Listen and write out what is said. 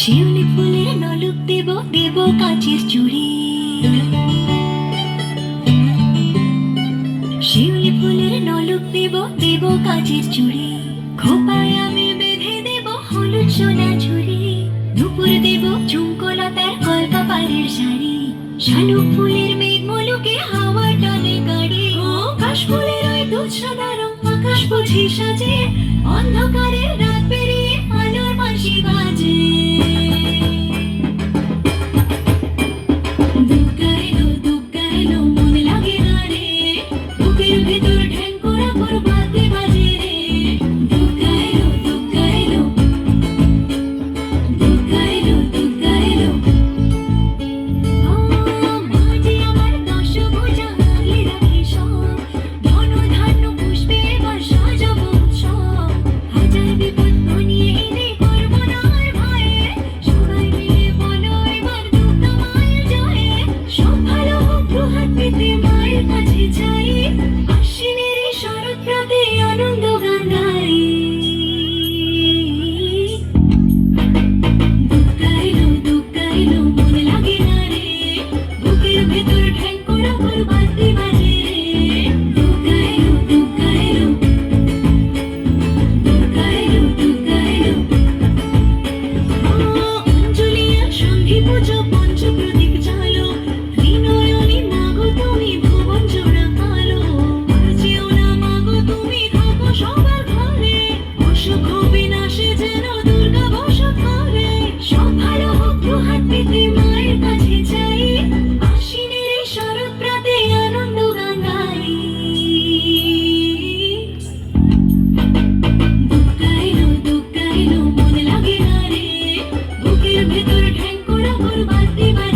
শিউলি ফুলের নলক দেব দেব কাঁচের চুড়ি, শিউলি ফুলের নলক দেব দেব কাঁচের চুড়ি, খোপায় আমি বেঁধে দেব হলুদ সোনা ঝুড়ি, দুপুর দেব ঝুমকোলতার কলকা পাড়ের শাড়ি, শালুক ফুলের মেঘ মলুকে হাওয়া টানে গাড়ি, ও কাশ ফুলের ওই দুধ সাদা রং আকাশ বুঝি সাজে, অন্ধকারের রাত পেরিয়ে আলোর বাঁশি বাজে। দুগ্গা এলো দুগ্গা এলো মন লাগে না রে, বুকের ভেতর ঠ্যাং করা পর বাজে বাজে রে। দুগ্গা এলো দুগ্গা এলো দুগ্গা এলো দুগ্গা এলো। ও মাঝে আমার দশভুজা আলে রাখি সব, ধন ধান্য পুষ্পে এবার সাজাবো সব, হাজার বিপদ ঘনিয়ে এলে করবো না আর ভয়ে, সবাই মিলে বলো এবার দুগ্গা মায়ের জয়ে। সব ভালো হোক দুহাত পেতে মায়ের কাছে যাই, আশ্বিনের এই শরৎ রাতে আনন্দ গান গাই। দুগ্গা এলো মন লাগে না রে, বুকের ভেতর ঠ্যাং করা পর বাজতে বাজে রে। দুগ্গা এলো দুগ্গা এলো দুগ্গা এলো দুগ্গা এলো। অঞ্জলি আর সন্ধি পুজো পঞ্চপ্রদীপ জালো, ত্রিনয়নী মাগো তুমি ভুবন জোড়া কালো, আর যেও না মাগো তুমি থাকো সবার ঘরে, অসুখ বিনাশে যেন দুর্গা বসত করে। সব ভালো হোক দুহাত পেতে মায়ের কাছে যাই, আশ্বিনের এই শরৎ রাতে আনন্দ গান গাই। দুগ্গা এলো মন লাগে না রে, বুকের ভেতর ঠ্যাং করা পর বাজতে বাজে